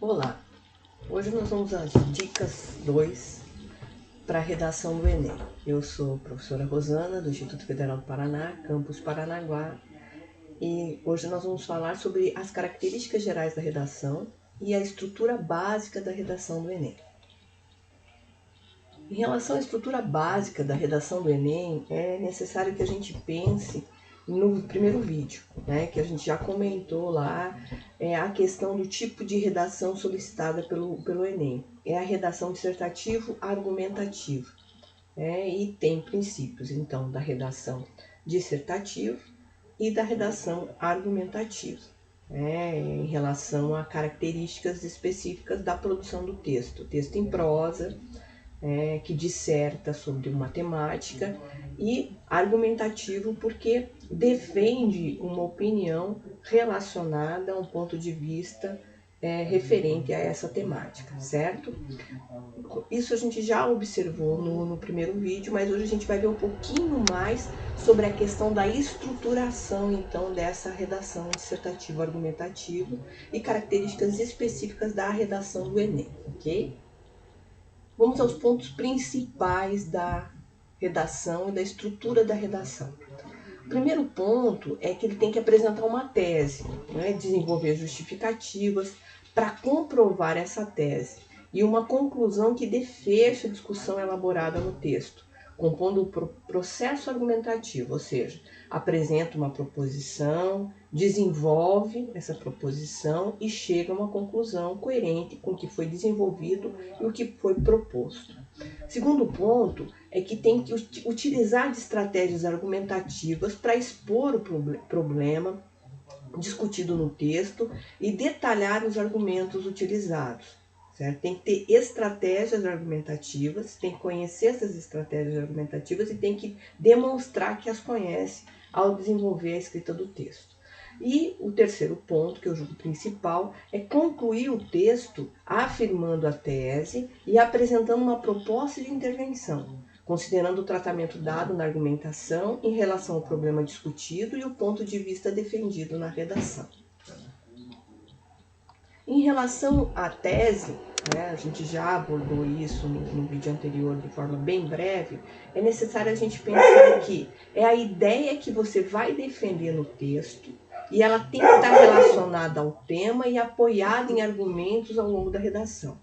Olá, hoje nós vamos às dicas 2 para a redação do Enem. Eu sou a professora Rosana, do Instituto Federal do Paraná, campus Paranaguá, e hoje nós vamos falar sobre as características gerais da redação e a estrutura básica da redação do Enem. Em relação à estrutura básica da redação do Enem, é necessário que a gente pense no primeiro vídeo, né, que a gente já comentou lá, a questão do tipo de redação solicitada pelo Enem. É a redação dissertativo-argumentativa, e tem princípios, então, da redação dissertativa e da redação argumentativa, em relação a características específicas da produção do texto. Texto em prosa, que disserta sobre uma temática, e argumentativo porque defende uma opinião relacionada a um ponto de vista referente a essa temática, certo? Isso a gente já observou no primeiro vídeo, mas hoje a gente vai ver um pouquinho mais sobre a questão da estruturação, então, dessa redação dissertativa argumentativa e características específicas da redação do Enem, ok? Vamos aos pontos principais da redação e da estrutura da redação. O primeiro ponto é que ele tem que apresentar uma tese, desenvolver justificativas para comprovar essa tese e uma conclusão que dê fecho à discussão elaborada no texto, compondo o processo argumentativo, ou seja, apresenta uma proposição, desenvolve essa proposição e chega a uma conclusão coerente com o que foi desenvolvido e o que foi proposto. Segundo ponto é que tem que utilizar de estratégias argumentativas para expor o problema discutido no texto e detalhar os argumentos utilizados. Certo? Tem que ter estratégias argumentativas, tem que conhecer essas estratégias argumentativas e tem que demonstrar que as conhece ao desenvolver a escrita do texto. E o terceiro ponto, que eu julgo principal, é concluir o texto afirmando a tese e apresentando uma proposta de intervenção, considerando o tratamento dado na argumentação em relação ao problema discutido e o ponto de vista defendido na redação. Em relação à tese, a gente já abordou isso no vídeo anterior de forma bem breve, é necessário a gente pensar que é a ideia que você vai defender no texto e ela tem que estar relacionada ao tema e apoiada em argumentos ao longo da redação.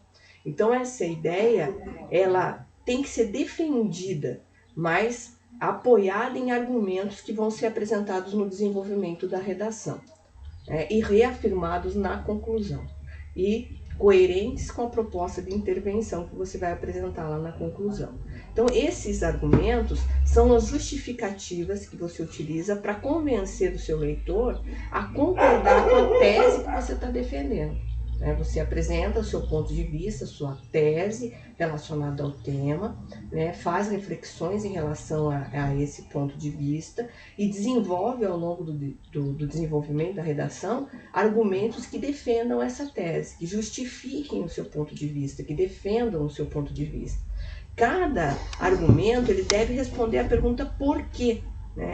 Então essa ideia, ela tem que ser defendida, mas apoiada em argumentos que vão ser apresentados no desenvolvimento da redação, e reafirmados na conclusão, e coerentes com a proposta de intervenção que você vai apresentar lá na conclusão. Então, esses argumentos são as justificativas que você utiliza para convencer o seu leitor a concordar com a tese que você está defendendo. Você apresenta o seu ponto de vista, sua tese relacionada ao tema, faz reflexões em relação a esse ponto de vista e desenvolve ao longo do desenvolvimento da redação argumentos que defendam essa tese, que justifiquem o seu ponto de vista, que defendam o seu ponto de vista. Cada argumento ele deve responder à pergunta por quê,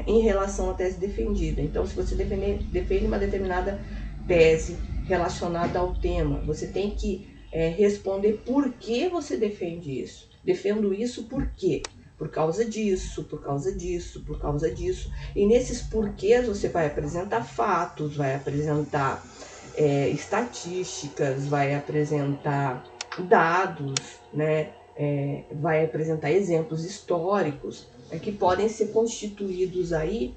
em relação à tese defendida. Então, se você defende uma determinada tese relacionada ao tema, você tem que responder por que você defende isso. Defendo isso por quê? Por causa disso, por causa disso, por causa disso. E nesses porquês você vai apresentar fatos, vai apresentar estatísticas, vai apresentar dados, vai apresentar exemplos históricos que podem ser constituídos aí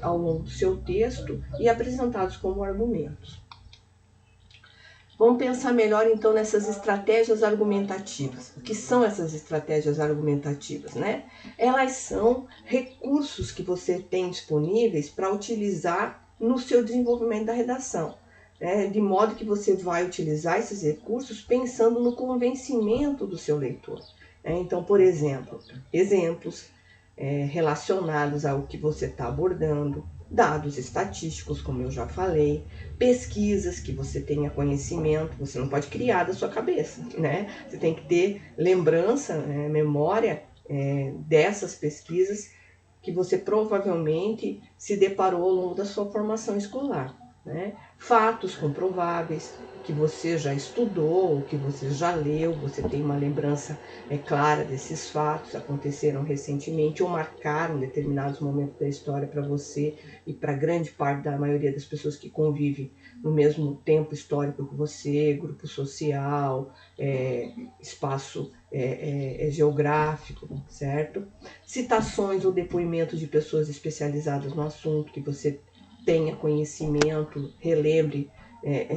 ao longo do seu texto e apresentados como argumentos. Vamos pensar melhor então nessas estratégias argumentativas. O que são essas estratégias argumentativas, Elas são recursos que você tem disponíveis para utilizar no seu desenvolvimento da redação, de modo que você vai utilizar esses recursos pensando no convencimento do seu leitor. Então, por exemplo, exemplos relacionados ao que você está abordando, dados estatísticos, como eu já falei, pesquisas que você tenha conhecimento, você não pode criar da sua cabeça, Você tem que ter lembrança, memória dessas pesquisas que você provavelmente se deparou ao longo da sua formação escolar, né? Fatos comprováveis, que você já estudou, que você já leu, você tem uma lembrança clara desses fatos, aconteceram recentemente ou marcaram determinados momentos da história para você e para grande parte da maioria das pessoas que convivem no mesmo tempo histórico que você, grupo social, espaço geográfico, certo? Citações ou depoimentos de pessoas especializadas no assunto que você tenha conhecimento, relembre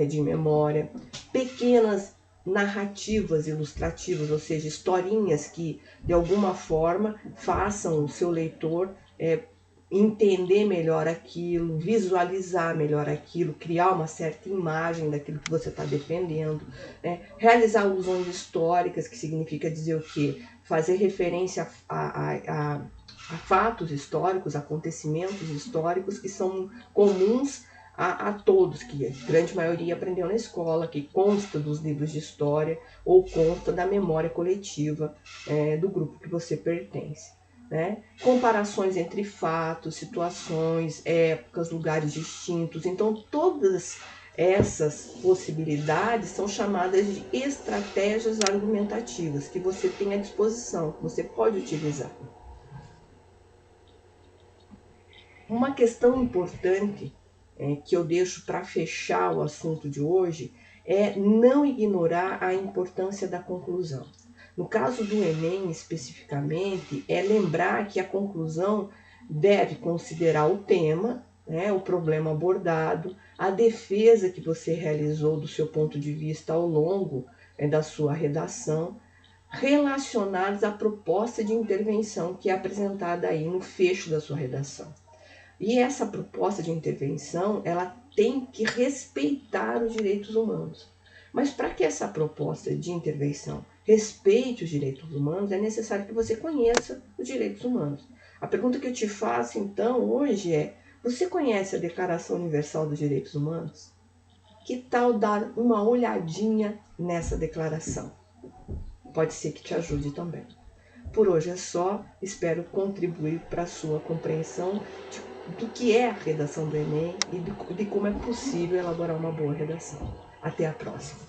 de memória, pequenas narrativas ilustrativas, ou seja, historinhas que de alguma forma façam o seu leitor entender melhor aquilo, visualizar melhor aquilo, criar uma certa imagem daquilo que você está defendendo, né? Realizar alusões históricas, que significa dizer o quê? Fazer referência a fatos históricos, acontecimentos históricos que são comuns a todos, que a grande maioria aprendeu na escola, que consta dos livros de história ou consta da memória coletiva do grupo que você pertence. Né? Comparações entre fatos, situações, épocas, lugares distintos. Então, todas essas possibilidades são chamadas de estratégias argumentativas que você tem à disposição, que você pode utilizar. Uma questão importante que eu deixo para fechar o assunto de hoje é não ignorar a importância da conclusão. No caso do Enem especificamente, é lembrar que a conclusão deve considerar o tema, né, o problema abordado, a defesa que você realizou do seu ponto de vista ao longo da sua redação, relacionados à proposta de intervenção que é apresentada aí no fecho da sua redação. E essa proposta de intervenção, ela tem que respeitar os direitos humanos. Mas para que essa proposta de intervenção respeite os direitos humanos, é necessário que você conheça os direitos humanos. A pergunta que eu te faço, então, hoje é: você conhece a Declaração Universal dos Direitos Humanos? Que tal dar uma olhadinha nessa declaração? Pode ser que te ajude também. Por hoje é só, espero contribuir para a sua compreensão do que é a redação do Enem e de como é possível elaborar uma boa redação. Até a próxima!